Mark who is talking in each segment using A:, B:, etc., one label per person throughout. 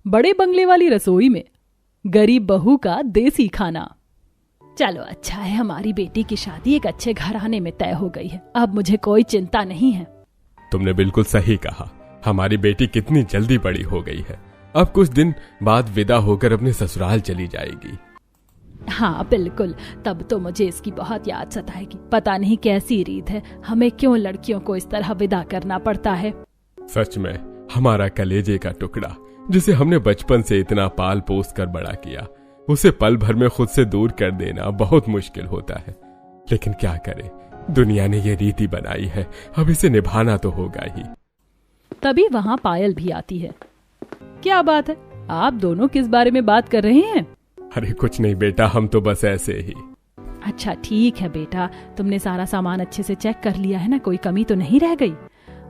A: बड़े बंगले वाली रसोई में गरीब बहू का देसी खाना। चलो अच्छा है, हमारी बेटी की शादी एक अच्छे घराने में तय हो गई है, अब मुझे कोई चिंता नहीं है।
B: तुमने बिल्कुल सही कहा, हमारी बेटी कितनी जल्दी बड़ी हो गई है, अब कुछ दिन बाद विदा होकर अपने ससुराल चली जाएगी।
A: हाँ बिल्कुल, तब तो मुझे इसकी बहुत याद सताएगी। पता नहीं कैसी रीत है, हमें क्यों लड़कियों को इस तरह विदा करना पड़ता है।
B: सच में हमारा कलेजे का टुकड़ा, जिसे हमने बचपन से इतना पाल पोस कर बड़ा किया, उसे पल भर में खुद से दूर कर देना बहुत मुश्किल होता है। लेकिन क्या करें, दुनिया ने ये रीति बनाई है, अब इसे निभाना तो होगा ही।
A: तभी वहाँ पायल भी आती है। क्या बात है, आप दोनों किस बारे में बात कर रहे हैं?
B: अरे कुछ नहीं बेटा, हम तो बस ऐसे ही।
A: अच्छा ठीक है बेटा, तुमने सारा सामान अच्छे से चेक कर लिया है ना, कोई कमी तो नहीं रह गई?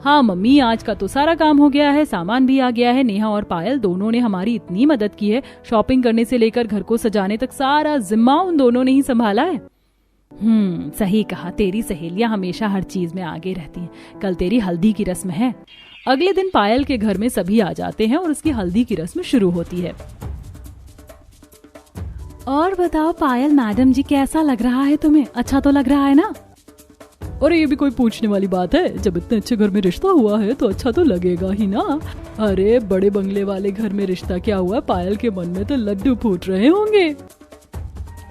A: हाँ मम्मी, आज का तो सारा काम हो गया है, सामान भी आ गया है। नेहा और पायल दोनों ने हमारी इतनी मदद की है, शॉपिंग करने से लेकर घर को सजाने तक सारा जिम्मा उन दोनों ने ही संभाला है। सही कहा, तेरी सहेलियां हमेशा हर चीज में आगे रहती हैं। कल तेरी हल्दी की रस्म है। अगले दिन पायल के घर में सभी आ जाते हैं और उसकी हल्दी की रस्म शुरू होती है। और बताओ पायल मैडम जी, कैसा लग रहा है तुम्हें? अच्छा तो लग रहा है ना? और ये भी कोई पूछने वाली बात है, जब इतने अच्छे घर में रिश्ता हुआ है तो अच्छा तो लगेगा ही ना। अरे बड़े बंगले वाले घर में रिश्ता क्या हुआ, पायल के मन में तो लड्डू फूट रहे होंगे।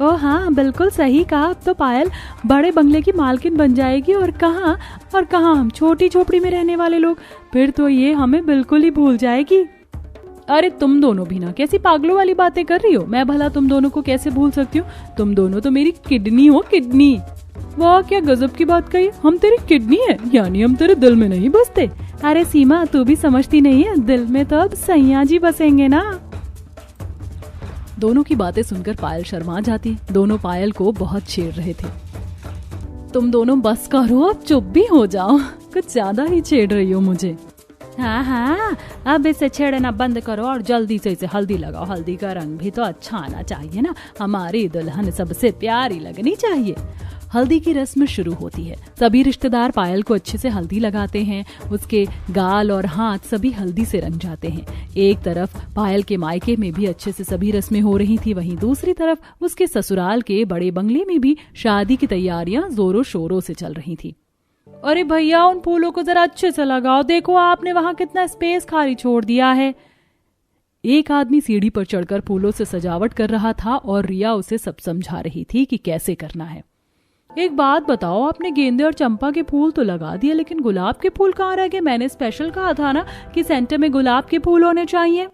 A: ओ हाँ बिल्कुल सही कहा, अब तो पायल बड़े बंगले की मालकिन बन जाएगी और कहाँ हम छोटी झोपड़ी में रहने वाले लोग, फिर तो ये हमें बिल्कुल ही भूल जाएगी। अरे तुम दोनों भी ना कैसी पागलों वाली बातें कर रही हो, मैं भला तुम दोनों को कैसे भूल सकती हूँ? तुम दोनों तो मेरी किडनी हो, किडनी। वाह क्या गजब की बात कही, हम तेरी किडनी है, यानी हम तेरे दिल में नहीं बसते। अरे सीमा तू भी समझती नहीं है, दिल में तो अब सैया जी बसेंगे ना। दोनों की बातें सुनकर पायल शर्मा जाती। दोनों पायल को बहुत छेड़ रहे थे। तुम दोनों बस करो, अब चुप भी हो जाओ, कुछ ज्यादा ही छेड़ रही हो मुझे। हाँ, अब इसे छेड़ना बंद करो और जल्दी से इसे हल्दी लगाओ। हल्दी का रंग भी तो अच्छा आना चाहिए ना, हमारी दुल्हन सबसे प्यारी लगनी चाहिए। हल्दी की रस्म शुरू होती है। सभी रिश्तेदार पायल को अच्छे से हल्दी लगाते हैं, उसके गाल और हाथ सभी हल्दी से रंग जाते हैं। एक तरफ पायल के मायके में भी अच्छे से सभी रस्में हो रही थी, वहीं दूसरी तरफ उसके ससुराल के बड़े बंगले में भी शादी की तैयारियां जोरों शोरों से चल रही थी। अरे भैया उन फूलों को जरा अच्छे से लगाओ, देखो आपने वहां कितना स्पेस खाली छोड़ दिया है। एक आदमी सीढ़ी पर चढ़कर फूलों से सजावट कर रहा था और रिया उसे सब समझा रही थी कि कैसे करना है। एक बात बताओ, आपने गेंदे और चंपा के फूल तो लगा दिए, लेकिन गुलाब के फूल कहाँ रह गए? मैंने स्पेशल कहा था ना कि सेंटर में गुलाब के फूल होने चाहिए।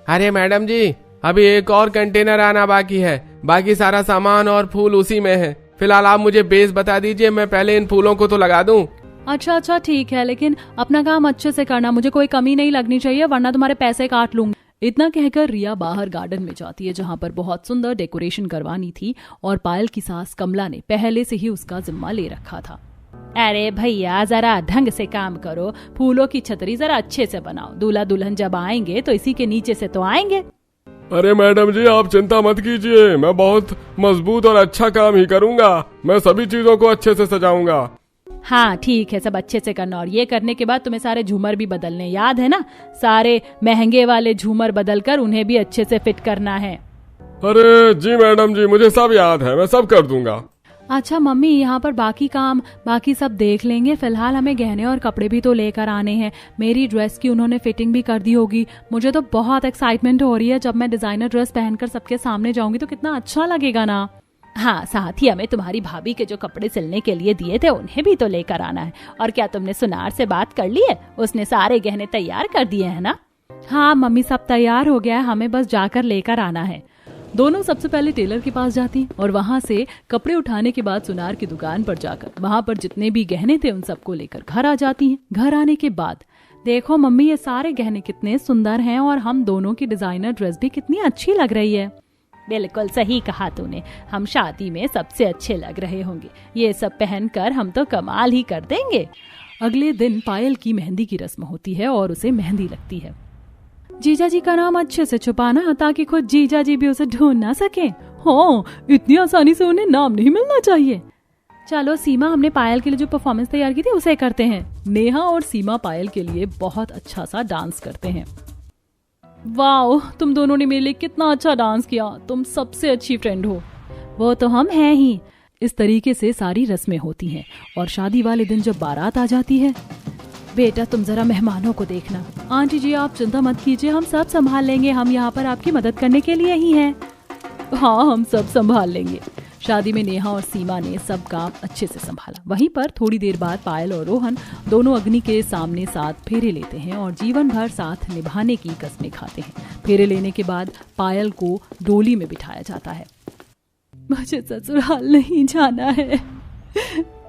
C: अरे मैडम जी, अभी एक और कंटेनर आना बाकी है, बाकी सारा सामान और फूल उसी में है। फिलहाल आप मुझे बेस बता दीजिए, मैं पहले इन फूलों को तो लगा दूं।
A: अच्छा ठीक है, लेकिन अपना काम अच्छे से करना, मुझे कोई कमी नहीं लगनी चाहिए, वरना तुम्हारे पैसे काट लूंगी। इतना कहकर रिया बाहर गार्डन में जाती है, जहाँ पर बहुत सुंदर डेकोरेशन करवानी थी और पायल की सास कमला ने पहले से ही उसका जिम्मा ले रखा था। अरे भैया जरा ढंग से काम करो, फूलों की छतरी जरा अच्छे से बनाओ, दूल्हा दुल्हन जब आएंगे तो इसी के नीचे से तो आएंगे।
B: अरे मैडम जी आप चिंता मत कीजिए, मैं बहुत मजबूत और अच्छा काम ही करूँगा, मैं सभी चीजों को अच्छे से सजाऊंगा।
A: हाँ ठीक है, सब अच्छे से करना, और ये करने के बाद तुम्हें सारे झूमर भी बदलने, याद है ना? सारे महंगे वाले झूमर बदलकर उन्हें भी अच्छे से फिट करना है।
B: अरे जी मैडम जी, मुझे सब याद है, मैं सब कर दूंगा।
A: अच्छा मम्मी, यहाँ पर बाकी सब देख लेंगे, फिलहाल हमें गहने और कपड़े भी तो लेकर आने हैं। मेरी ड्रेस की उन्होंने फिटिंग भी कर दी होगी, मुझे तो बहुत एक्साइटमेंट हो रही है, जब मैं डिजाइनर ड्रेस पहनकर सबके सामने जाऊंगी तो कितना अच्छा लगेगा ना। हाँ, साथ ही हमें तुम्हारी भाभी के जो कपड़े सिलने के लिए दिए थे उन्हें भी तो लेकर आना है। और क्या तुमने सुनार से बात कर ली है? उसने सारे गहने तैयार कर दिए हैं ना? हाँ मम्मी, सब तैयार हो गया है, हमें बस जाकर लेकर आना है। दोनों सबसे पहले टेलर के पास जाती और वहां से कपड़े उठाने के बाद सुनार की दुकान पर जाकर वहां पर जितने भी गहने थे उन सबको लेकर घर आ जाती हैं। घर आने के बाद देखो मम्मी, ये सारे गहने कितने सुंदर हैं और हम दोनों की डिजाइनर ड्रेस भी कितनी अच्छी लग रही है। बिल्कुल सही कहा तूने, हम शादी में सबसे अच्छे लग रहे होंगे, ये सब पहनकर हम तो कमाल ही कर देंगे। अगले दिन पायल की मेहंदी की रस्म होती है और उसे मेहंदी लगती है। जीजा जी का नाम अच्छे से छुपाना ताकि खुद जीजा जी भी उसे ढूंढ ना सके। हाँ, इतनी आसानी से उन्हें नाम नहीं मिलना चाहिए। चलो सीमा, हमने पायल के लिए जो परफॉर्मेंस तैयार की थी उसे करते हैं। नेहा और सीमा पायल के लिए बहुत अच्छा सा डांस करते हैं। वाओ, तुम दोनों ने मेरे लिए कितना अच्छा डांस किया, तुम सबसे अच्छी फ्रेंड हो। वो तो हम हैं ही। इस तरीके से सारी रस्में होती हैं और शादी वाले दिन जब बारात आ जाती है, बेटा तुम जरा मेहमानों को देखना। आंटी जी आप चिंता मत कीजिए, हम सब संभाल लेंगे, हम यहाँ पर आपकी मदद करने के लिए ही हैं। हाँ हम सब संभाल लेंगे। शादी में नेहा और सीमा ने सब काम अच्छे से संभाला। वहीं पर थोड़ी देर बाद पायल और रोहन दोनों अग्नि के सामने साथ फेरे लेते हैं और जीवन भर साथ निभाने की कसमें खाते हैं। फेरे लेने के बाद पायल को डोली में बिठाया जाता है। मुझे ससुराल नहीं जाना है।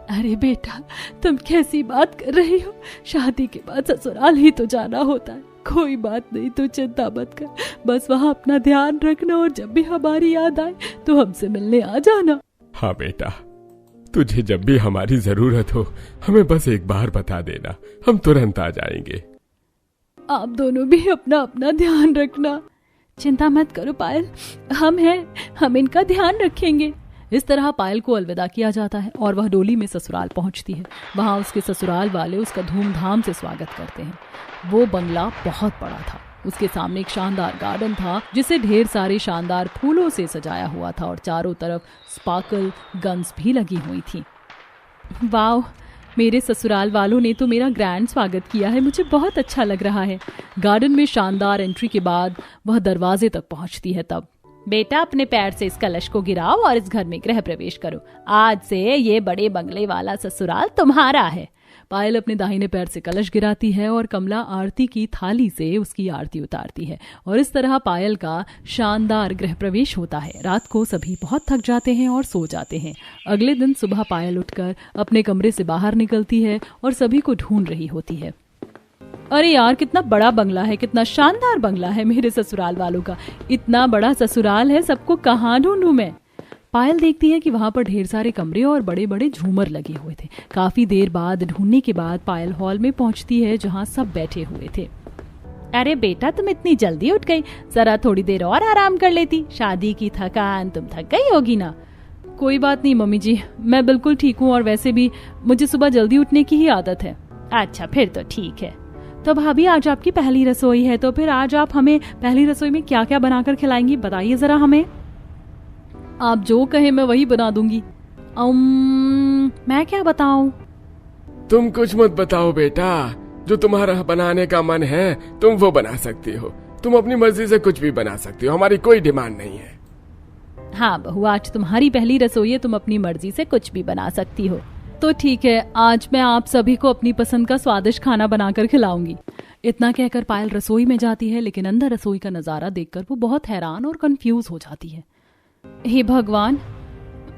A: अरे बेटा तुम कैसी बात कर रही हो, शादी के बाद ससुराल ही तो जाना होता है। कोई बात नहीं, तू चिंता मत कर, बस वहाँ अपना ध्यान रखना और जब भी हमारी याद आए तो हमसे मिलने आ जाना।
B: हाँ बेटा, तुझे जब भी हमारी जरूरत हो हमें बस एक बार बता देना, हम तुरंत आ जाएंगे।
A: आप दोनों भी अपना अपना ध्यान रखना। चिंता मत करो पायल, हम हैं, हम इनका ध्यान रखेंगे। इस तरह पायल को अलविदा किया जाता है और वह डोली में ससुराल पहुंचती है। वहां उसके ससुराल वाले उसका धूमधाम से स्वागत करते हैं। वो बंगला बहुत बड़ा था। उसके सामने एक शानदार गार्डन था जिसे ढेर सारे शानदार फूलों से सजाया हुआ था और चारों तरफ स्पार्कल गन्स भी लगी हुई थी। वाह, मेरे ससुराल वालों ने तो मेरा ग्रैंड स्वागत किया है, मुझे बहुत अच्छा लग रहा है। गार्डन में शानदार एंट्री के बाद वह दरवाजे तक पहुंचती है। तब बेटा अपने पैर से इस कलश को गिराओ और इस घर में गृह प्रवेश करो। आज से ये बड़े बंगले वाला ससुराल तुम्हारा है। पायल अपने दाहिने पैर से कलश गिराती है और कमला आरती की थाली से उसकी आरती उतारती है और इस तरह पायल का शानदार गृह प्रवेश होता है। रात को सभी बहुत थक जाते हैं और सो जाते हैं। अगले दिन सुबह पायल उठकर अपने कमरे से बाहर निकलती है और सभी को ढूंढ रही होती है। अरे यार कितना बड़ा बंगला है, कितना शानदार बंगला है मेरे ससुराल वालों का। इतना बड़ा ससुराल है, सबको कहाँ ढूंढूं मैं। पायल देखती है कि वहां पर ढेर सारे कमरे और बड़े बड़े झूमर लगे हुए थे। काफी देर बाद ढूंढने के बाद पायल हॉल में पहुंचती है जहां सब बैठे हुए थे। अरे बेटा तुम इतनी जल्दी उठ गई, जरा थोड़ी देर और आराम कर लेती। शादी की थकान, तुम थक गई होगी ना। कोई बात नहीं मम्मी जी, मैं बिल्कुल ठीक हूँ और वैसे भी मुझे सुबह जल्दी उठने की ही आदत है। अच्छा फिर तो ठीक है। तो भाभी आज आपकी पहली रसोई है, तो फिर आज आप हमें पहली रसोई में क्या क्या बनाकर खिलाएंगी, बताइए जरा हमें। आप जो कहे मैं वही बना दूंगी। मैं क्या बताऊं?
C: तुम कुछ मत बताओ बेटा, जो तुम्हारा बनाने का मन है तुम वो बना सकती हो। तुम अपनी मर्जी से कुछ भी बना सकती हो, हमारी कोई डिमांड नहीं है।
A: हाँ बहू, आज तुम्हारी पहली रसोई है, तुम अपनी मर्जी से कुछ भी बना सकती हो। तो ठीक है, आज मैं आप सभी को अपनी पसंद का स्वादिष्ट खाना बनाकर खिलाऊंगी। इतना कहकर पायल रसोई में जाती है, लेकिन अंदर रसोई का नजारा देखकर वो बहुत हैरान और कंफ्यूज हो जाती है। हे भगवान,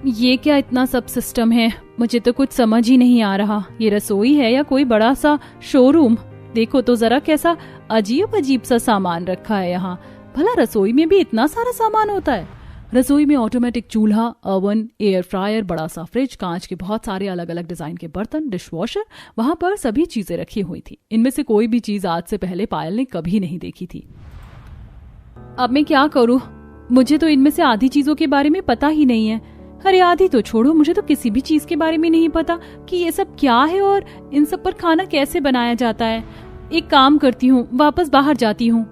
A: ये क्या इतना सब सिस्टम है, मुझे तो कुछ समझ ही नहीं आ रहा। ये रसोई है या कोई बड़ा सा शोरूम? देखो तो जरा कैसा अजीब अजीब सा सामान रखा है यहाँ। भला रसोई में भी इतना सारा सामान होता है? रसोई में ऑटोमेटिक चूल्हा, ओवन, एयर फ्रायर, बड़ा सा फ्रिज, कांच के बहुत सारे अलग अलग डिजाइन के बर्तन, डिशवॉशर, वहां पर सभी चीजें रखी हुई थी। इनमें से कोई भी चीज आज से पहले पायल ने कभी नहीं देखी थी। अब मैं क्या करूं? मुझे तो इनमें से आधी चीजों के बारे में पता ही नहीं है। अरे आधी तो छोड़ो, मुझे तो किसी भी चीज के बारे में नहीं पता कि ये सब क्या है और इन सब पर खाना कैसे बनाया जाता है। एक काम करती हूँ, वापस बाहर जाती हूँ।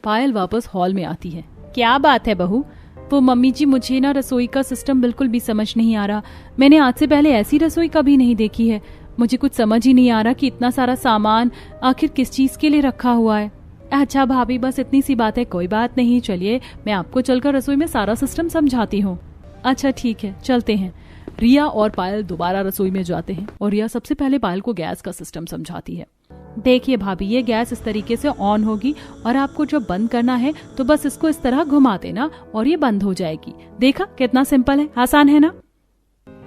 A: पायल वापस हॉल में आती है। क्या बात है बहू? वो मम्मी जी, मुझे ना रसोई का सिस्टम बिल्कुल भी समझ नहीं आ रहा। मैंने आज से पहले ऐसी रसोई कभी नहीं देखी है। मुझे कुछ समझ ही नहीं आ रहा कि इतना सारा सामान आखिर किस चीज के लिए रखा हुआ है। अच्छा भाभी, बस इतनी सी बात है, कोई बात नहीं, चलिए मैं आपको चलकर रसोई में सारा सिस्टम समझाती हूँ। अच्छा ठीक है, चलते हैं। रिया और पायल दोबारा रसोई में जाते हैं और रिया सबसे पहले पायल को गैस का सिस्टम समझाती है। देखिए भाभी, ये गैस इस तरीके से ऑन होगी और आपको जब बंद करना है तो बस इसको इस तरह घुमा देना और ये बंद हो जाएगी। देखा कितना सिंपल है, आसान है ना?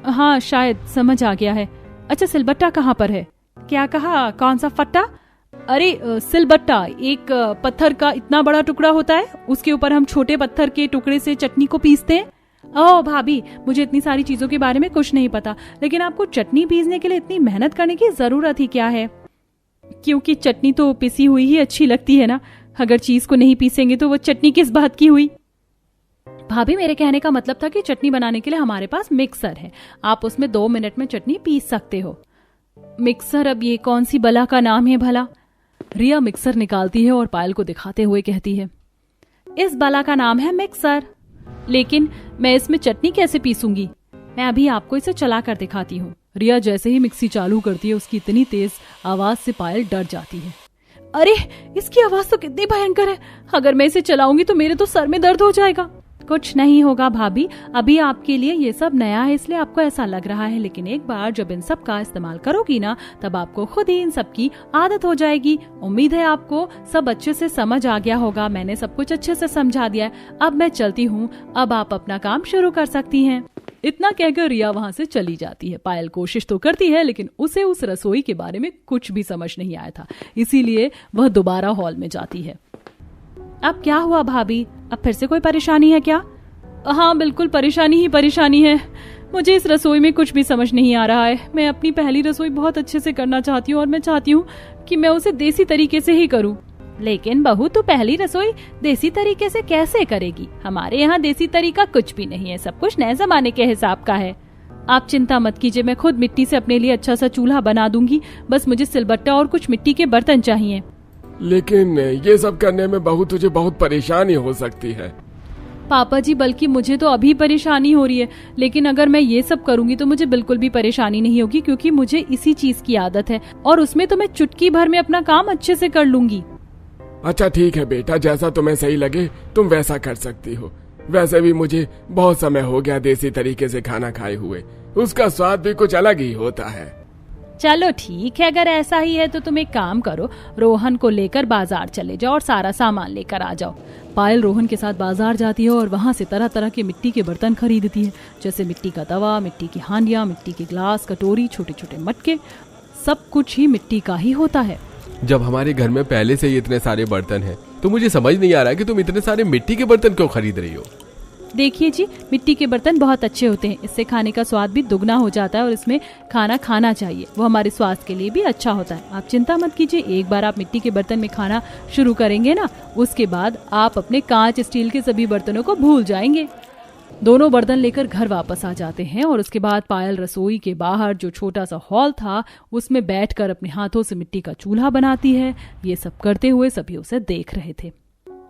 A: हाँ शायद समझ आ गया है। अच्छा सिलबट्टा कहाँ पर है? क्या कहा? कौन सा फट्टा? अरे सिलबट्टा एक पत्थर का इतना बड़ा टुकड़ा होता है, उसके ऊपर हम छोटे पत्थर के टुकड़े से चटनी को पीसते हैं। ओह भाभी, मुझे इतनी सारी चीजों के बारे में कुछ नहीं पता, लेकिन आपको चटनी पीसने के लिए इतनी मेहनत करने की जरूरत ही क्या है? क्योंकि चटनी तो पिसी हुई ही अच्छी लगती है ना। अगर चीज को नहीं पीसेंगे तो वो चटनी किस बात की हुई? भाभी मेरे कहने का मतलब था कि चटनी बनाने के लिए हमारे पास मिक्सर है, आप उसमें 2 मिनट में चटनी पीस सकते हो। मिक्सर? अब ये कौन सी बला का नाम है भला? रिया मिक्सर निकालती है और पायल को दिखाते हुए कहती है, इस बाला का नाम है मिक्सर, लेकिन मैं इसमें चटनी कैसे पीसूंगी? मैं अभी आपको इसे चला कर दिखाती हूँ। रिया जैसे ही मिक्सी चालू करती है उसकी इतनी तेज आवाज से पायल डर जाती है। अरे इसकी आवाज तो कितनी भयंकर है, अगर मैं इसे चलाऊंगी तो मेरे तो सर में दर्द हो जाएगा। कुछ नहीं होगा भाभी, अभी आपके लिए ये सब नया है इसलिए आपको ऐसा लग रहा है, लेकिन एक बार जब इन सब का इस्तेमाल करोगी ना तब आपको खुद ही इन सब की आदत हो जाएगी। उम्मीद है आपको सब अच्छे से समझ आ गया होगा, मैंने सब कुछ अच्छे से समझा दिया है। अब मैं चलती हूँ, अब आप अपना काम शुरू कर सकती हैं। इतना कहकर रिया वहाँ से चली जाती है। पायल कोशिश तो करती है लेकिन उसे उस रसोई के बारे में कुछ भी समझ नहीं आया था, इसीलिए वह दोबारा हॉल में जाती है। अब क्या हुआ भाभी, अब फिर से कोई परेशानी है क्या? हाँ बिल्कुल परेशानी ही परेशानी है, मुझे इस रसोई में कुछ भी समझ नहीं आ रहा है। मैं अपनी पहली रसोई बहुत अच्छे से करना चाहती हूँ और मैं चाहती हूँ कि मैं उसे देसी तरीके से ही करूँ। लेकिन बहू तू पहली रसोई देसी तरीके से कैसे करेगी? हमारे यहाँ देसी तरीका कुछ भी नहीं है, सब कुछ नए जमाने के हिसाब का है। आप चिंता मत कीजिए, मैं खुद मिट्टी से अपने लिए अच्छा सा चूल्हा बना दूंगी, बस मुझे सिलबट्टा और कुछ मिट्टी के बर्तन चाहिए।
B: लेकिन ये सब करने में बहू तुझे बहुत परेशानी हो सकती है।
A: पापा जी बल्कि मुझे तो अभी परेशानी हो रही है, लेकिन अगर मैं ये सब करूंगी तो मुझे बिल्कुल भी परेशानी नहीं होगी, क्योंकि मुझे इसी चीज की आदत है और उसमें तो मैं चुटकी भर में अपना काम अच्छे से कर लूंगी।
B: अच्छा ठीक है बेटा, जैसा तुम्हें सही लगे तुम वैसा कर सकती हो। वैसे भी मुझे बहुत समय हो गया देसी तरीके से खाना खाए हुए, उसका स्वाद भी कुछ अलग ही होता है।
A: चलो ठीक है, अगर ऐसा ही है तो तुम एक काम करो, रोहन को लेकर बाजार चले जाओ और सारा सामान लेकर आ जाओ। पायल रोहन के साथ बाजार जाती है और वहाँ से तरह तरह के मिट्टी के बर्तन खरीदती है, जैसे मिट्टी का तवा, मिट्टी की हांडियाँ, मिट्टी के ग्लास, कटोरी, छोटे छोटे मटके, सब कुछ ही मिट्टी का ही होता है।
C: जब हमारे घर में पहले से ही इतने सारे बर्तन हैं, तो मुझे समझ नहीं आ रहा कि तुम इतने सारे मिट्टी के बर्तन क्यों खरीद रही हो।
A: देखिए जी, मिट्टी के बर्तन बहुत अच्छे होते हैं, इससे खाने का स्वाद भी दुगना हो जाता है और इसमें खाना खाना चाहिए, वो हमारे स्वास्थ्य के लिए भी अच्छा होता है। आप चिंता मत कीजिए, एक बार आप मिट्टी के बर्तन में खाना शुरू करेंगे ना, उसके बाद आप अपने कांच स्टील के सभी बर्तनों को भूल जाएंगे। दोनों बर्तन लेकर घर वापस आ जाते हैं और उसके बाद पायल रसोई के बाहर जो छोटा सा हॉल था उसमें बैठकर अपने हाथों से मिट्टी का चूल्हा बनाती है। ये सब करते हुए सभी उसे देख रहे थे।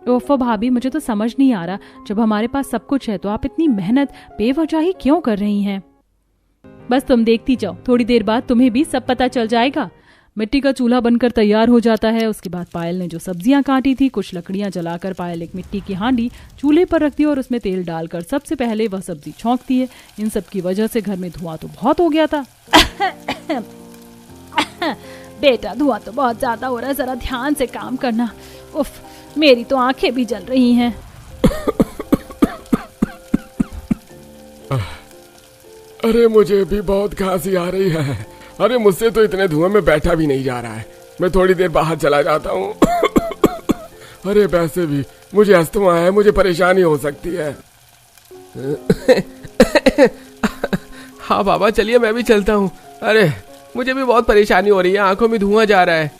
A: ओफो भाभी, मुझे तो समझ नहीं आ रहा, जब हमारे पास सब कुछ है तो आप इतनी मेहनत बेवजह ही क्यों कर रही हैं? बस तुम देखती जाओ, थोड़ी देर बाद तुम्हें भी सब पता चल जाएगा। मिट्टी का चूल्हा बनकर तैयार हो जाता है। उसके बाद पायल ने जो सब्जियां काटी थी, कुछ लकड़ियां जलाकर पायल एक मिट्टी की हांडी चूल्हे पर रखती है और उसमें तेल डालकर सबसे पहले वह सब्जी छौंकती है। इन सब की वजह से घर में धुआं तो बहुत हो गया था। बेटा, धुआं तो बहुत ज्यादा हो रहा है, जरा ध्यान से काम करना। उफ, मेरी तो आंखें भी जल रही हैं।
B: अरे मुझे भी बहुत खांसी आ रही है। अरे मुझसे तो इतने धुएं में बैठा भी नहीं जा रहा है, मैं थोड़ी देर बाहर चला जाता हूँ। अरे वैसे भी मुझे अस्थमा है, मुझे परेशानी हो सकती है।
C: हाँ बाबा, चलिए मैं भी चलता हूँ। अरे मुझे भी बहुत परेशानी हो रही है, आंखों में धुआं जा रहा है।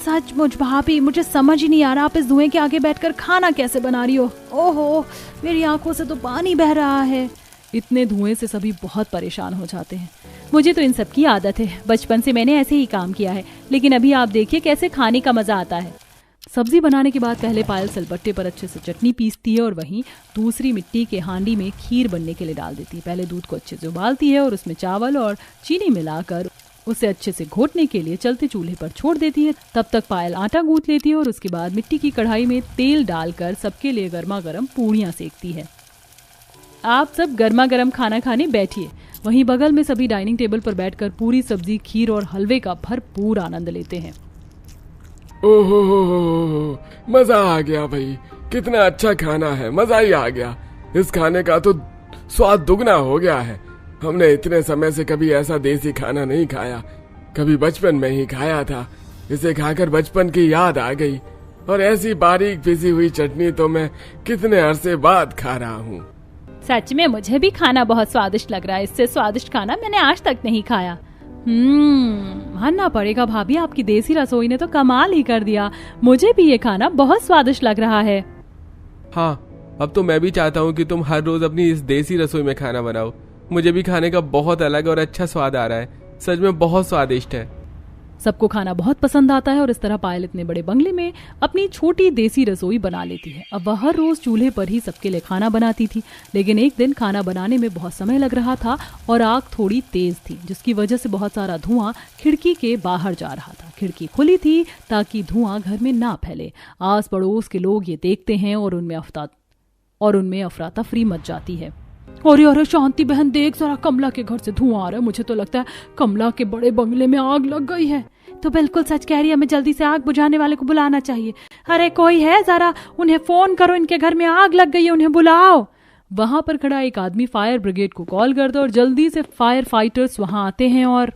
A: सचमुच भाभी, मुझे समझ ही नहीं आ रहा आप इस धुएं के आगे बैठकर खाना कैसे बना रही हो। ओहो, मेरी आंखों से तो पानी बह रहा है। इतने धुएं से सभी बहुत परेशान हो जाते हैं। मुझे तो इन सब की आदत है, बचपन से मैंने ऐसे ही काम किया है, लेकिन अभी आप देखिए कैसे खाने का मजा आता है। सब्जी बनाने के बाद पहले पायल सिलबट्टे पर अच्छे से चटनी पीसती है और वहीं दूसरी मिट्टी के हांडी में खीर बनने के लिए डाल देती है। पहले दूध को अच्छे से उबालती है और उसमें चावल और चीनी मिलाकर उसे अच्छे से घोटने के लिए चलते चूल्हे पर छोड़ देती है। तब तक पायल आटा गूंथ लेती है और उसके बाद मिट्टी की कढ़ाई में तेल डालकर सबके लिए गर्मा गर्म पूड़ियाँ सेकती है। आप सब गर्मा गर्म खाना खाने बैठिए। वहीं बगल में सभी डाइनिंग टेबल पर बैठकर पूरी सब्जी, खीर और हलवे का भरपूर आनंद लेते हैं।
B: ओहो, मजा आ गया भाई, कितना अच्छा खाना है, मजा ही आ गया। इस खाने का तो स्वाद दुगना हो गया है। हमने इतने समय से कभी ऐसा देसी खाना नहीं खाया, कभी बचपन में ही खाया था। इसे खाकर बचपन की याद आ गई और ऐसी बारीक पिसी हुई चटनी तो मैं कितने अरसे बाद खा रहा हूँ।
A: सच में मुझे भी खाना बहुत स्वादिष्ट लग रहा है, इससे स्वादिष्ट खाना मैंने आज तक नहीं खाया। मानना पड़ेगा भाभी, आपकी देसी रसोई ने तो कमाल ही कर दिया। मुझे भी ये खाना बहुत स्वादिष्ट लग रहा है।
C: हाँ, अब तो मैं भी चाहता हूँ कि तुम हर रोज अपनी इस देसी रसोई में खाना बनाओ। मुझे भी खाने का बहुत अलग और अच्छा स्वाद आ रहा है, सच में बहुत स्वादिष्ट है।
A: सबको खाना बहुत पसंद आता है और इस तरह पायल इतने बड़े बंगले में अपनी छोटी देसी रसोई बना लेती है। अब वह हर रोज चूल्हे पर ही सबके लिए खाना बनाती थी, लेकिन एक दिन खाना बनाने में बहुत समय लग रहा था और आग थोड़ी तेज थी, जिसकी वजह से बहुत सारा धुआं खिड़की के बाहर जा रहा था। खिड़की खुली थी ताकि धुआं घर में ना फैले। आस पड़ोस के लोग ये देखते हैं और उनमें अफरा तफरी मच जाती है। अरे शांति बहन, देख जरा, कमला के घर से धुआं आ रहा है। मुझे तो लगता है कमला के बड़े बंगले में आग लग गई है। तो बिल्कुल सच कह रही है, हमें जल्दी से आग बुझाने वाले को बुलाना चाहिए। अरे कोई है, जरा उन्हें फोन करो, इनके घर में आग लग गई है, उन्हें बुलाओ। वहां पर खड़ा एक आदमी फायर ब्रिगेड को कॉल कर दो और जल्दी से फायर फाइटर्स वहां आते हैं और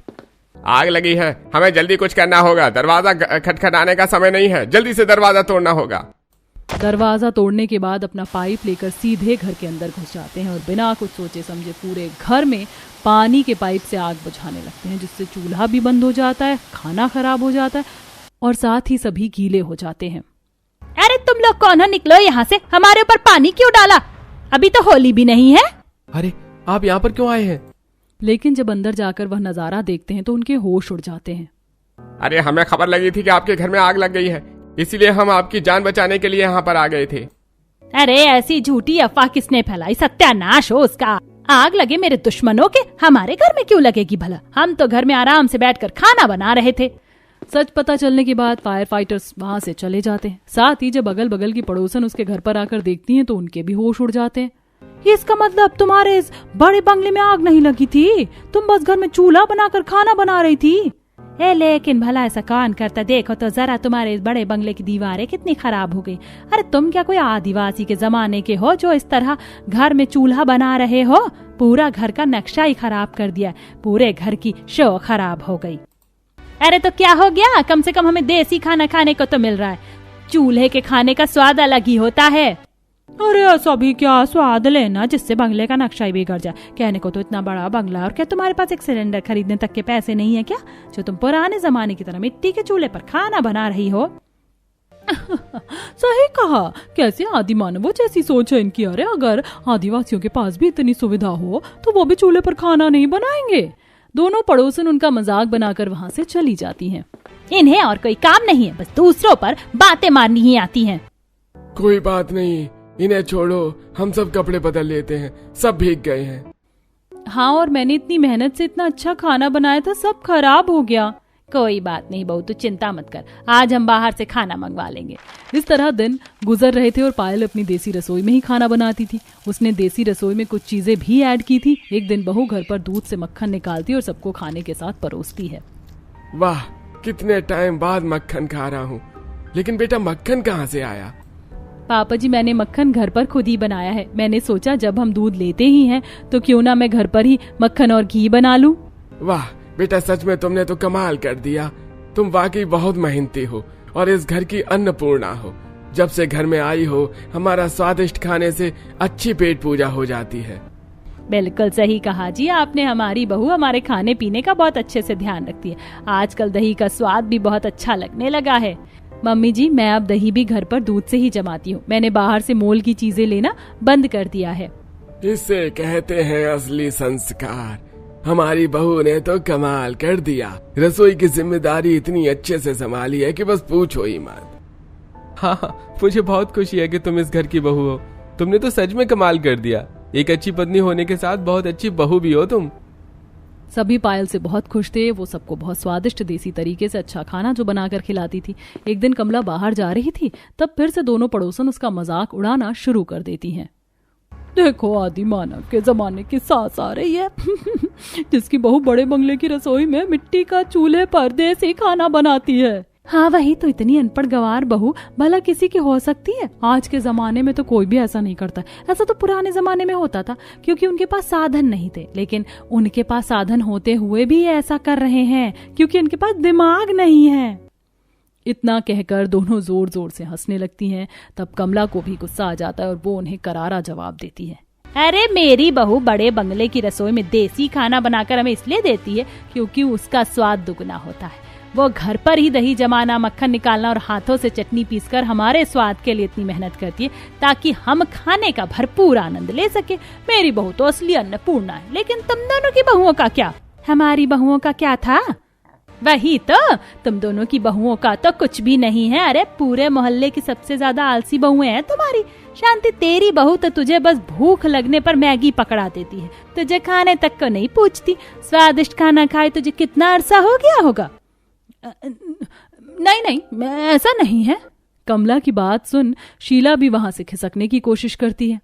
C: आग लगी है, हमें जल्दी कुछ करना होगा, दरवाजा खटखटाने का समय नहीं है, जल्दी से दरवाजा तोड़ना होगा।
A: दरवाजा तोड़ने के बाद अपना पाइप लेकर सीधे घर के अंदर घुस जाते हैं और बिना कुछ सोचे समझे पूरे घर में पानी के पाइप से आग बुझाने लगते हैं, जिससे चूल्हा भी बंद हो जाता है, खाना खराब हो जाता है और साथ ही सभी गीले हो जाते हैं।
D: अरे तुम लोग कौन हो, निकलो यहाँ से, हमारे ऊपर पानी क्यों डाला? अभी तो होली भी नहीं है।
C: अरे आप यहाँ पर क्यों आए हैं?
A: लेकिन जब अंदर जाकर वह नजारा देखते हैं तो उनके होश उड़ जाते हैं।
C: अरे हमें खबर लगी थी कि आपके घर में आग लग गई है, इसीलिए हम आपकी जान बचाने के लिए यहाँ पर आ गए थे।
D: अरे ऐसी झूठी अफवाह किसने फैलाई? सत्यानाश हो उसका। आग लगे मेरे दुश्मनों के, हमारे घर में क्यों लगेगी भला? हम तो घर में आराम से बैठकर खाना बना रहे थे।
A: सच पता चलने के बाद फायर फाइटर्स वहां से चले जाते हैं। साथ ही जब अगल बगल की पड़ोसन उसके घर पर आकर देखती हैं तो उनके भी होश उड़ जाते हैं। इसका मतलब तुम्हारे इस बड़े बंगले में आग नहीं लगी थी, तुम बस घर में चूल्हा बनाकर खाना बना रही थी।
D: लेकिन भला ऐसा कौन करता? देखो तो जरा, तुम्हारे इस बड़े बंगले की दीवारें कितनी खराब हो गई। अरे तुम क्या कोई आदिवासी के जमाने के हो जो इस तरह घर में चूल्हा बना रहे हो? पूरा घर का नक्शा ही खराब कर दिया, पूरे घर की शो खराब हो गई। अरे तो क्या हो गया, कम से कम हमें देसी खाना खाने को तो मिल रहा है। चूल्हे के खाने का स्वाद अलग ही होता है।
A: अरे ऐसा भी क्या स्वाद लेना जिससे बंगले का नक्शा ही बिगड़ जाए? कहने को तो इतना बड़ा बंगला, और क्या तुम्हारे पास एक सिलेंडर खरीदने तक के पैसे नहीं है क्या, जो तुम पुराने जमाने की तरह मिट्टी के चूल्हे पर खाना बना रही हो? सही कहा, कैसे आदि मानवों जैसी सोच है इनकी। अरे अगर आदिवासियों के पास भी इतनी सुविधा हो तो वो भी चूल्हे पर खाना नहीं बनाएंगे। दोनों पड़ोसन उनका मजाक बनाकर वहाँ से चली जाती हैं।
D: इन्हें और कोई काम नहीं है, बस दूसरों पर बातें मारनी ही आती हैं।
C: कोई बात नहीं, इन्हें छोड़ो, हम सब कपड़े बदल लेते हैं, सब भीग गए हैं।
A: हाँ, और मैंने इतनी मेहनत से इतना अच्छा खाना बनाया था, सब खराब हो गया।
D: कोई बात नहीं बहू, तू चिंता मत कर, आज हम बाहर से खाना मंगवा लेंगे।
A: इस तरह दिन गुजर रहे थे और पायल अपनी देसी रसोई में ही खाना बनाती थी। उसने देसी रसोई में कुछ चीजें भी ऐड की थी। एक दिन बहू घर पर दूध से मक्खन निकालती और सबको खाने के साथ परोसती है।
C: वाह, कितने टाइम बाद मक्खन खा रहा हूँ। लेकिन बेटा, मक्खन कहाँ से आया?
A: पापा जी, मैंने मक्खन घर पर खुद ही बनाया है। मैंने सोचा जब हम दूध लेते ही हैं तो क्यों ना मैं घर पर ही मक्खन और घी बना लूं।
C: वाह बेटा, सच में तुमने तो कमाल कर दिया। तुम वाकई बहुत मेहनती हो और इस घर की अन्नपूर्णा हो। जब से घर में आई हो, हमारा स्वादिष्ट खाने से अच्छी पेट पूजा हो जाती है।
D: बिल्कुल सही कहा जी आपने। हमारी बहू हमारे खाने पीने का बहुत अच्छे से ध्यान रखती है। आजकल दही का स्वाद भी बहुत अच्छा लगने लगा है।
A: मम्मी जी, मैं अब दही भी घर पर दूध से ही जमाती हूँ। मैंने बाहर से मोल की चीजें लेना बंद कर दिया है।
C: इसे कहते हैं असली संस्कार। हमारी बहू ने तो कमाल कर दिया। रसोई की जिम्मेदारी इतनी अच्छे से संभाली है कि बस पूछो ही मत।
B: हाँ, मुझे बहुत खुशी है कि तुम इस घर की बहू हो। तुमने तो सच में कमाल कर दिया। एक अच्छी पत्नी होने के साथ बहुत अच्छी बहू भी हो तुम।
A: सभी पायल से बहुत खुश थे। वो सबको बहुत स्वादिष्ट देसी तरीके से अच्छा खाना जो बनाकर खिलाती थी। एक दिन कमला बाहर जा रही थी, तब फिर से दोनों पड़ोसन उसका मजाक उड़ाना शुरू कर देती हैं। देखो, आदि मानव के जमाने की सास आ रही है जिसकी बहू बड़े बंगले की रसोई में मिट्टी का चूल्हे पर देसी खाना बनाती है। हाँ वही तो, इतनी अनपढ़ गंवार बहू भला किसी की हो सकती है? आज के जमाने में तो कोई भी ऐसा नहीं करता। ऐसा तो पुराने जमाने में होता था क्योंकि उनके पास साधन नहीं थे। लेकिन उनके पास साधन होते हुए भी ऐसा कर रहे हैं क्योंकि उनके पास दिमाग नहीं है। इतना कहकर दोनों जोर जोर से हंसने लगती हैं। तब कमला को भी गुस्सा आ जाता है और वो उन्हें करारा जवाब देती है।
D: अरे मेरी बहू बड़े बंगले की रसोई में देसी खाना बनाकर हमें इसलिए देती है क्योंकि उसका स्वाद दुगना होता है। वो घर पर ही दही जमाना, मक्खन निकालना और हाथों से चटनी पीसकर हमारे स्वाद के लिए इतनी मेहनत करती है ताकि हम खाने का भरपूर आनंद ले सके। मेरी बहू तो असली अन्नपूर्णा है। लेकिन तुम दोनों की बहुओं का क्या? हमारी बहुओं का क्या था? वही तो, तुम दोनों की बहुओं का तो कुछ भी नहीं है। अरे पूरे मोहल्ले की सबसे ज्यादा आलसी बहुएं हैं तुम्हारी। शांति, तेरी बहू तो तुझे बस भूख लगने पर मैगी पकड़ा देती है, तुझे खाने तक को नहीं पूछती। स्वादिष्ट खाना खाए तुझे कितना अरसा हो गया होगा।
A: नहीं, ऐसा नहीं है। कमला की बात सुन शीला भी वहां से खिसकने की कोशिश करती है।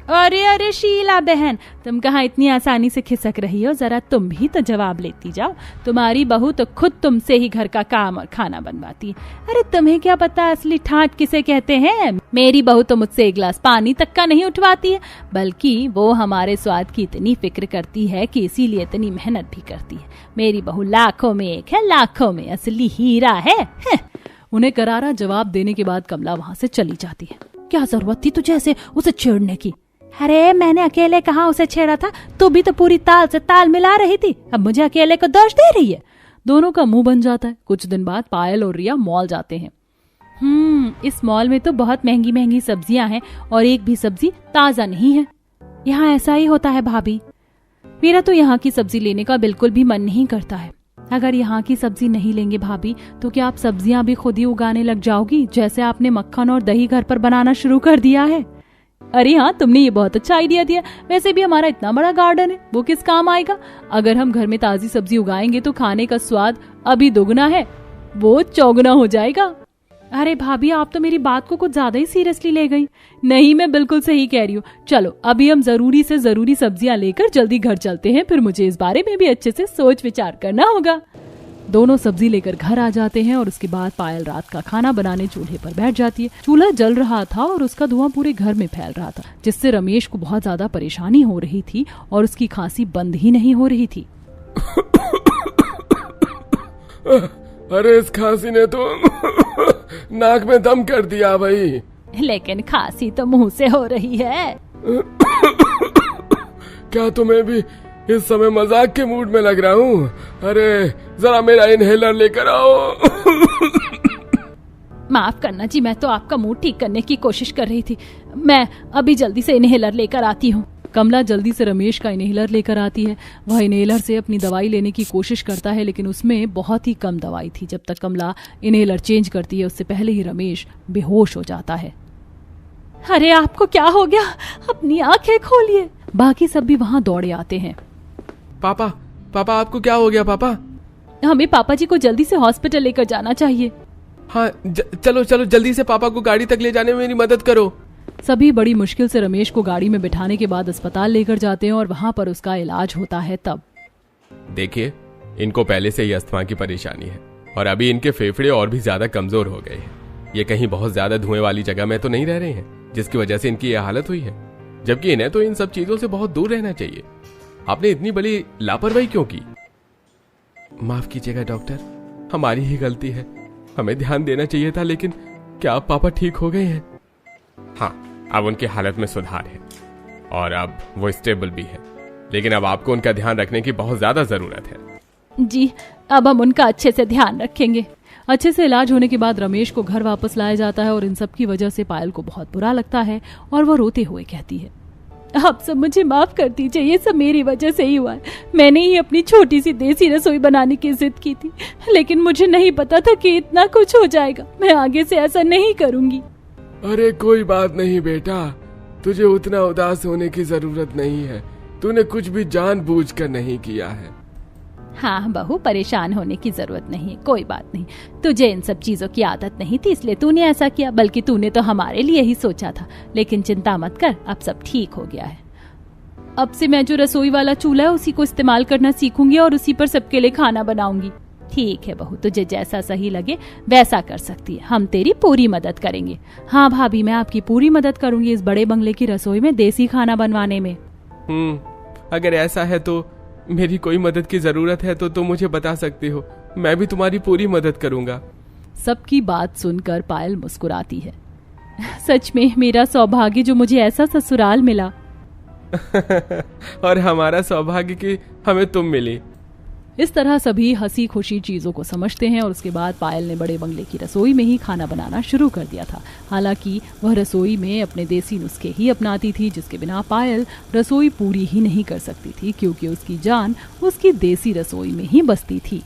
D: अरे शीला बहन, तुम कहाँ इतनी आसानी से खिसक रही हो? जरा तुम भी तो जवाब लेती जाओ। तुम्हारी बहू तो खुद तुमसे ही घर का काम और खाना बनवाती है। अरे तुम्हें क्या पता असली ठाठ किसे कहते हैं? मेरी बहू तो मुझसे एक गिलास पानी तक का नहीं उठवाती है, बल्कि वो हमारे स्वाद की इतनी फिक्र करती है कि इसीलिए इतनी मेहनत भी करती है। मेरी बहू लाखों में एक है, लाखों में असली हीरा है।
A: उन्हें करारा जवाब देने के बाद कमला वहां से चली जाती है।
D: क्या जरूरत थी तुझे ऐसे उसे छेड़ने की? अरे मैंने अकेले कहाँ उसे छेड़ा था? तू भी तो पूरी ताल से ताल मिला रही थी, अब मुझे अकेले को दोष दे रही है।
A: दोनों का मुंह बन जाता है। कुछ दिन बाद पायल और रिया मॉल जाते हैं।
D: इस मॉल में तो बहुत महंगी महंगी सब्जियां हैं और एक भी सब्जी ताजा नहीं है। यहाँ ऐसा ही होता है भाभी।
A: मेरा तो यहाँ की सब्जी लेने का बिल्कुल भी मन नहीं करता है।
D: अगर यहाँ की सब्जी नहीं लेंगे भाभी, तो क्या आप सब्जियां भी खुद ही उगाने लग जाओगी, जैसे आपने मक्खन और दही घर पर बनाना शुरू कर दिया है?
A: अरे हाँ, तुमने ये बहुत अच्छा आइडिया दिया। वैसे भी हमारा इतना बड़ा गार्डन है, वो किस काम आएगा? अगर हम घर में ताजी सब्जी उगाएंगे तो खाने का स्वाद अभी दोगुना है, वो चौगुना हो जाएगा।
D: अरे भाभी, आप तो मेरी बात को कुछ ज्यादा ही सीरियसली ले गई।
A: नहीं, मैं बिल्कुल सही कह रही हूँ। चलो अभी हम जरूरी से जरूरी सब्जियां लेकर जल्दी घर चलते हैं, फिर मुझे इस बारे में भी अच्छे से सोच विचार करना होगा। दोनों सब्जी लेकर घर आ जाते हैं और उसके बाद पायल रात का खाना बनाने चूल्हे पर बैठ जाती है। चूल्हा जल रहा था और उसका धुआं पूरे घर में फैल रहा था, जिससे रमेश को बहुत ज्यादा परेशानी हो रही थी और उसकी खांसी बंद ही नहीं हो रही थी।
C: अरे इस खांसी ने तो नाक में दम कर दिया भाई।
D: लेकिन खांसी तो मुंह से हो रही है।
C: क्या तुम्हें भी इस समय मजाक के मूड में लग रहा हूँ? अरे जरा मेरा इनहेलर लेकर आओ।
D: माफ करना जी, मैं तो आपका मूड ठीक करने की कोशिश कर रही थी। मैं अभी जल्दी से इनहेलर लेकर आती हूँ।
A: कमला जल्दी से रमेश का इनहेलर लेकर आती है। वह इनहेलर से अपनी दवाई लेने की कोशिश करता है, लेकिन उसमें बहुत ही कम दवाई थी। जब तक कमला इनहेलर चेंज करती है, उससे पहले ही रमेश बेहोश हो जाता है।
D: अरे आपको क्या हो गया? अपनी आंखें खोलिए।
A: बाकी सब भी वहाँ दौड़े आते हैं।
C: पापा आपको क्या हो गया पापा?
A: हमें पापा जी को जल्दी से हॉस्पिटल लेकर जाना चाहिए।
C: हाँ चलो जल्दी से पापा को गाड़ी तक ले जाने में मेरी मदद करो।
A: सभी बड़ी मुश्किल से रमेश को गाड़ी में बिठाने के बाद अस्पताल लेकर जाते हैं और वहाँ पर उसका इलाज होता है। तब
B: देखिए, इनको पहले से ही अस्थमा की परेशानी है और अभी इनके फेफड़े और भी ज्यादा कमजोर हो गए हैं। ये कहीं बहुत ज्यादा धुएं वाली जगह में तो नहीं रह रहे हैं, जिसकी वजह से इनकी यह हालत हुई है, जबकि इन्हें तो इन सब चीजों से बहुत दूर रहना चाहिए। आपने इतनी बड़ी लापरवाही क्यों की?
C: माफ कीजिएगा डॉक्टर,
B: हमारी ही गलती है, हमें ध्यान देना चाहिए था। लेकिन क्या आप पापा ठीक हो गए हैं? हाँ, अब उनकी हालत में सुधार है और अब वो स्टेबल भी है, लेकिन अब आपको उनका ध्यान रखने की बहुत ज्यादा जरूरत है।
D: जी, अब हम उनका अच्छे से ध्यान रखेंगे।
A: अच्छे से इलाज होने के बाद रमेश को घर वापस लाया जाता है और इन सब की वजह से पायल को बहुत बुरा लगता है और वो रोते हुए कहती है,
D: आप सब मुझे माफ कर दीजिए, ये सब मेरी वजह से ही हुआ है। मैंने ही अपनी छोटी सी देसी रसोई बनाने की जिद की थी, लेकिन मुझे नहीं पता था कि इतना कुछ हो जाएगा। मैं आगे से ऐसा नहीं करूंगी।
C: अरे कोई बात नहीं बेटा, तुझे उतना उदास होने की जरूरत नहीं है। तूने कुछ भी जानबूझकर नहीं किया है।
D: हाँ बहू, परेशान होने की जरूरत नहीं है, कोई बात नहीं। तुझे इन सब चीजों की आदत नहीं थी, इसलिए तूने ऐसा किया, बल्कि तूने तो हमारे लिए ही सोचा था। लेकिन चिंता मत कर, अब सब ठीक हो गया है।
A: अब से मैं जो रसोई वाला चूल्हा है उसी को इस्तेमाल करना सीखूंगी और उसी पर सबके लिए खाना बनाऊंगी।
D: ठीक है बहू, तुझे जैसा सही लगे वैसा कर सकती है, हम तेरी पूरी मदद करेंगे।
A: हाँ भाभी, मैं आपकी पूरी मदद करूंगी इस बड़े बंगले की रसोई में देसी खाना बनवाने में।
B: अगर ऐसा है तो मेरी कोई मदद की जरूरत है तो तुम मुझे बता सकती हो, मैं भी तुम्हारी पूरी मदद करूंगा।
A: सबकी बात सुनकर पायल मुस्कुराती है। सच में मेरा सौभाग्य जो मुझे ऐसा ससुराल मिला।
B: और हमारा सौभाग्य कि हमें तुम मिली।
A: इस तरह सभी हंसी खुशी चीजों को समझते हैं और उसके बाद पायल ने बड़े बंगले की रसोई में ही खाना बनाना शुरू कर दिया था। हालांकि वह रसोई में अपने देसी नुस्खे ही अपनाती थी, जिसके बिना पायल रसोई पूरी ही नहीं कर सकती थी, क्योंकि उसकी जान उसकी देसी रसोई में ही बसती थी।